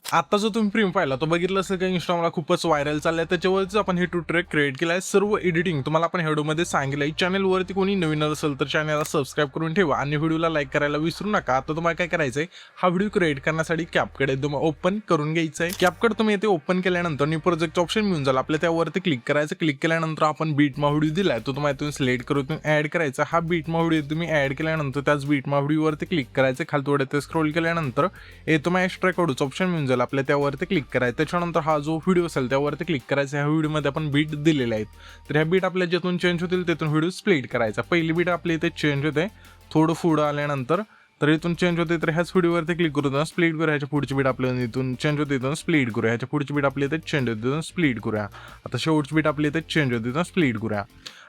आता जो तुम्ही प्रीमियम पाहिला तो बघितलं असेल का इंस्टाग्रामला खूपच व्हायरल चाललाय, त्याच्यावरच आपण हे ट्यूटोरियल क्रिएट केलाय. सर्व एडिटिंग तुम्हाला आपण व्हिडिओमध्ये सांगितलंय. चॅनलवरती कोणी नवीन असेल तर चॅनलला सबस्क्राईब करून ठेवा आणि व्हिडिओला लाईक करायला विसरू नका. आता तुम्हाला काय करायचंय, हा व्हिडिओ क्रिएट करण्यासाठी कॅपकट एकदम ओपन करून घ्यायचं आहे. कॅपकट तुम्ही इथे ओपन केल्यानंतर न्यू प्रोजेक्ट ऑप्शन मिळून जाईल आपल्या, त्यावरती क्लिक करायचं. क्लिक केल्यानंतर आपण बीटमा व्हिडिओ दिलाय तो तुम्हाला इथून सिलेक्ट करून ऍड करायचा. हा बीटमा व्हिडिओ तुम्ही ऍड केल्यानंतर त्याच बीटमा व्हिडिओवरती क्लिक करायचं. खाली थोडे ते स्क्रोल केल्यानंतर हे तुम्हाला एक्स्ट्रा कडूच ऑप्शन मिळून जाईल आपल्या, त्यावरती क्लिक करायचं. त्याच्यानंतर हा जो व्हिडिओ असेल त्यावरती क्लिक करायचा. ह्या व्हिडिओमध्ये आपण बीट दिलेले आहेत, तर ह्या बीट आपल्या जिथून चेंज होतील तिथून व्हिडिओ स्प्लिट करायचा. पहिली बीट आपली इथे चेंज होते, थोडं पुढं आल्यानंतर तर इथून चेंज होते, तर ह्याच व्हिडिओवरती क्लिक करून स्प्लिट करूया. ह्याच्या पुढची बीट आपल्याला इथून चेंज होते, इथून स्प्लिट करूया. ह्याच्या पुढची बीट आपली इथे चेंज होते, इथून स्प्लिट करूया. आता शेवटची बीट आपली इथे चेंज होते, इथून स्प्लिट करूया.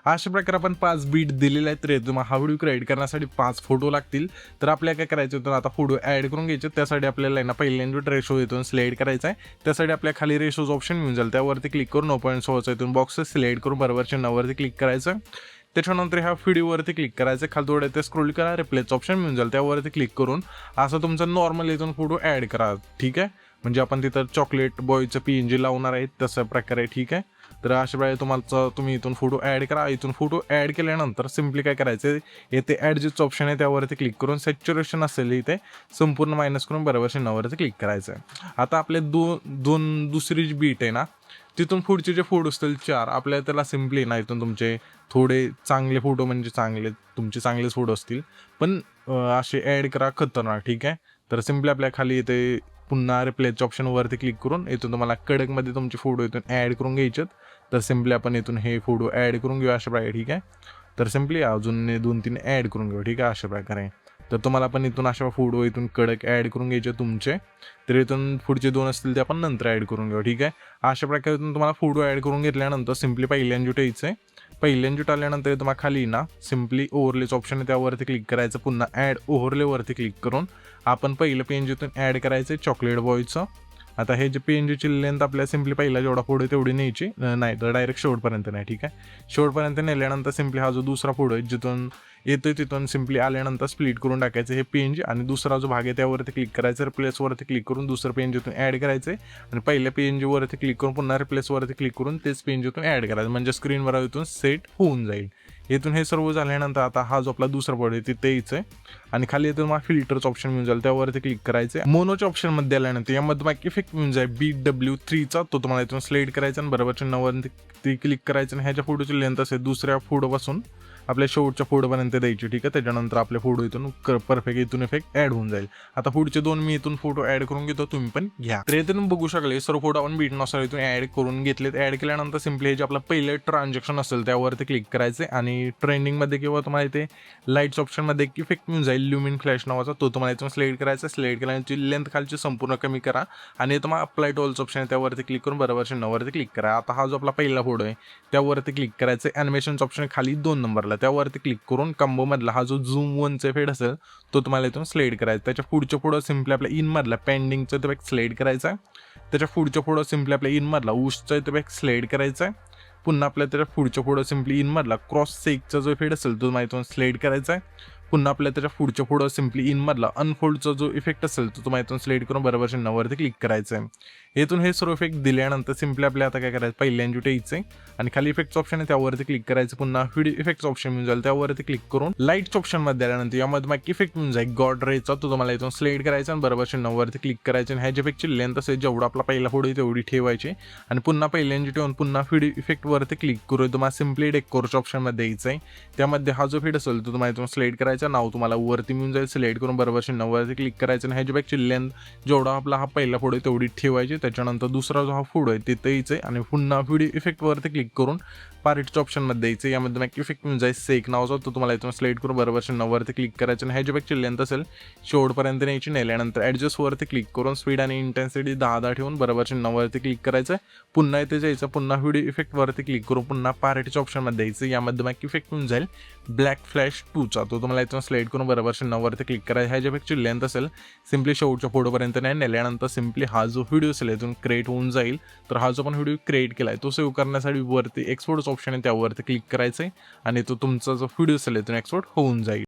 अशा प्रकारे आपण 5 बीट दिलेले आहेत. तर तुम्हाला हा व्हिडिओ क्रिएट करण्यासाठी 5 फोटो लागतील. तर आपल्याला काय करायचं होतं, आता फोटो ॲड करून घ्यायचे. त्यासाठी आपल्याला ना पहिल्यांदा रेशो इथून सिलेक्ट करायचा आहे. त्यासाठी आपल्या खाली रेशोज ऑप्शन मिळून जाईल, त्यावरती क्लिक करून 0.16 इथून बॉक्स सिलेक्ट करून बरोबर चिन्हावरती क्लिक करायचं. त्याच्यानंतर ह्या व्हिडिओवरती क्लिक करायचं. खाली थोडं ते स्क्रोल करा, रिप्लेस ऑप्शन मिळून जाईल, त्यावरती क्लिक करून असं तुमचा नॉर्मल इथून फोटो ॲड करा. ठीक आहे, म्हणजे आपण तिथं चॉकलेट बॉयचं PNG लावणार आहे तसं प्रकारे. ठीक आहे, तर अशा वेळेला तुम्ही इथून फोटो ॲड करा. इथून फोटो ॲड केल्यानंतर सिम्पली काय करायचं, येथे ॲडजस्ट ऑप्शन आहे त्यावरती क्लिक करून सॅच्युरेशन असेल इथे संपूर्ण मायनस करून बरोबर चिन्हावरती क्लिक करायचं आहे. आता आपले दुसरी जी बीट आहे ना, तिथून पुढचे जे फोटो असतील 4 आपल्याला त्याला सिम्पली ना इथून तुमचे थोडे चांगले फोटो, म्हणजे तुमचे चांगलेच फोटो असतील पण असे ॲड करा खतरनाक. ठीक आहे, तर सिम्पली आपल्या खाली इथे पुन्हा रिप्लेसच्या ऑप्शनवरती क्लिक करून इथून तुम्हाला कडकमध्ये तुमचे फोटो इथून ॲड करून घ्यायचे. तर सिम्पली आपण इथून हे फोटो ॲड करून घेऊ अशा प्रकारे. ठीक आहे, तर सिम्पली अजून 2-3 ॲड करून घेऊ. ठीक आहे, अशा प्रकारे. तर तुम्हाला पण इथून अशा फोटो इथून कडक ॲड करून घ्यायचे तुमचे. तर इथून पुढचे 2 असतील ते आपण नंतर ॲड करून घेऊ. ठीक आहे, अशा प्रकारे तुम्हाला फोटो ॲड करून घेतल्यानंतर सिम्पली पहिल्यांदा यायचं आहे. पहिल्यांदा आल्यानंतर तुम्हाला खाली ना सिम्पली ओव्हरलेच ऑप्शन आहे त्यावरती क्लिक करायचं. पुन्हा ॲड ओव्हरलेवरती क्लिक करून आपण पहिलं PNG इथून ॲड करायचं चॉकलेट बॉयचं. आता हे जे PNGची लेंथ आपल्याला सिम्पली पहिला जेवढा फोटो तेवढी न्यायची नाही, तर डायरेक्ट शेवटपर्यंत नाही. ठीक आहे, शेवटपर्यंत नेल्यानंतर सिम्पली हा जो दुसरा फोटो आहे जिथून येतोय तिथून सिम्पली आल्यानंतर स्प्लिट करून टाकायचं हे PNG, आणि दुसरा जो भाग आहे त्यावरती क्लिक करायचं. रिप्लेसवरती क्लिक करून दुसरं PNG इथून ॲड करायचं आणि पहिल्या PNG वरती क्लिक करून पुन्हा रिप्लेसवरती क्लिक करून तेच PNG इथून ॲड करायचं, म्हणजे स्क्रीनवर इथून सेट होऊन जाईल. इथून हे सर्व झाल्यानंतर आता हा जो आपला दुसरा फोटो आहे तिथे यायचं आहे आणि खाली येथून मला फिल्टरचं ऑप्शन मिळून जाईल, त्यावरती क्लिक करायचं. मोनोच्या ऑप्शनमध्ये आल्यानंतर यामध्ये मला इफेक्ट मिळून जाईल BW3चा, तो तुम्हाला इथून सिलेक्ट करायचा आणि बरोबर चिन्हावरती क्लिक करायचं आणि ह्याच्या फोटोची लेंथ असेल दुसऱ्या फोटोपासून आपल्या शेवटच्या फोटोपर्यंत द्यायची. ठीक आहे, त्याच्यानंतर आपले फोटो इथून परफेक्ट इथून इफेक्ट ॲड होऊन जाईल. आता पुढचे 2 मी इथून फोटो ॲड करून घेतो, तुम्ही पण घ्या. तर इथून बघू शकले सर्व फोटो आपण बीटनुसार इथून ॲड करून घेतलेत. ॲड केल्यानंतर सिम्पली हे जे आपलं पहिलं ट्रान्झॅक्शन असेल त्यावरती क्लिक करायचे आणि ट्रेंडिंगमध्ये किंवा तुम्हाला इथे लाईट्स ऑप्शनमध्ये एक इफेक्ट मिळून जाईल ल्युमिन फ्लॅश नावाचा, तो तुम्हाला इथून सिलेक्ट करायचा. सिलेक्ट केल्यानंतर लेंथ खालची संपूर्ण कमी करा आणि तुम्हाला अप्लाय टू ऑल्स ऑप्शन आहे त्यावरती क्लिक करून बरोबर चिन्हावरती क्लिक करा. आता हा जो आपला पहिला फोटो आहे त्यावरती क्लिक करायचं. ॲनिमेशनचं ऑप्शन खाली 2 नंबरला त्यावरती क्लिक करून कंबो मधला हा जो झूम 1चा इफेक्ट असेल तो तुम्हाला इथून सिलेक्ट करायचा. त्याच्या पुढच्या पुढं सिम्पली आपल्या इनमधला पेंडिंगचा इफेक्ट सिलेक्ट करायचा. त्याच्या पुढच्या पुढं सिम्पली आपल्या इनमधला उशचा इफेक्ट सिलेक्ट करायचा. पुन्हा आपल्या त्याच्या पुढच्या पुढं सिम्पली इनमधला क्रॉस सेकचा जो इफेक्ट असेल तो तुम्हाला इथून सिलेक्ट करायचा आहे. पुन्हा आपल्या त्याच्या पुढच्या पुढं सिम्पली इनमधला अनफोल्डचा जो इफेक्ट असेल तो तुम्हाला इथून सिलेक्ट करून बरोबर चिन्हावरती क्लिक करायचं आहे. इथून हे सर्व इफेक्ट दिल्यानंतर सिम्पली आपल्या आता काय करायचं, पहिल्यांदा यायचं आहे आणि खाली इफेक्ट्स ऑप्शन आहे त्यावरती क्लिक करायचं. पुन्हा व्हिडिओ इफेक्ट्स ऑप्शन मिळून जाईल त्यावरती क्लिक करून लाईट्स ऑप्शनमध्ये आल्यानंतर यामध्ये मग इफेक्ट मिळून जाईल गॉड रेचा, तो तुम्हाला इथून सिलेक्ट करायचा आणि बरोबर चिन्हावरती क्लिक करायचं आणि ह्याच्या इफेक्टची लेंथ असेल जेवढा आपला पहिला फोटो तेवढी ठेवायची आणि पुन्हा पहिल्यांदा ठेवून पुन्हा व्हिडिओ इफेक्टवरती क्लिक करून तुम्हाला सिम्पली डेकोरच्या ऑप्शनमध्ये द्यायचं आहे. त्यामध्ये हा जो फीड असेल तो तुम्हाला इथून सिलेक्ट करायचा, नाव तुम्हाला वरती मिळून जाईल, सिलेक्ट करून बरोबर चिन्हावरती क्लिक करायचं आणि ह्याच्या इफेक्टची लेंथ जेवढा आपला हा पहिला फोटो तेवढी ठेवायची. त्याच्यानंतर दुसरा जो हा फोटो आहे तिथे यायचं आहे आणि पुन्हा व्हिडिओ इफेक्टवरती क्लिक करून पार्टच्या ऑप्शनमध्ये द्यायचं. यामध्ये मग इफेक्ट मिळून जाईल सेक नावाचा, तो तुम्हाला इथून सिलेक्ट करून बरोबर चिन्हावरती क्लिक करायचं आणि ह्याच्या इफेक्टची लेंथ असेल शेवटपर्यंत न्यायची. नेल्यानंतर ॲडजस्टवरती क्लिक करून स्पीड आणि इंटेन्सिटी 10-10 ठेवून बरोबर चिन्हावरती क्लिक करायचं. पुन्हा इथे जायचं, पुन्हा व्हिडिओ इफेक्टवरती क्लिक करून पुन्हा पार्टीच्या ऑप्शनमध्ये द्यायचं. यामध्ये मग इफेक्ट मिळून जाईल ब्लॅक फ्लॅश 2चा, तो तुम्हाला इथून सिलेक्ट करून बरोबर चिन्हावरती क्लिक करायचं. ह्याच्या इफेक्टची लेंथ असेल सिम्पली शेवटच्या फोटोपर्यंत नाही. नेल्यानंतर सिम्पली हा जो व्हिडिओ असेल इथून क्रिएट होऊन जाईल. तर हा जो पण व्हिडिओ क्रिएट केला आहे तो सेव्ह करण्यासाठी वरती एक्सपोर्टचं ऑप्शन आहे त्यावरती क्लिक करायचं आहे आणि तो तुमचा जो व्हिडिओ असेल इथून एक्सपोर्ट होऊन जाईल.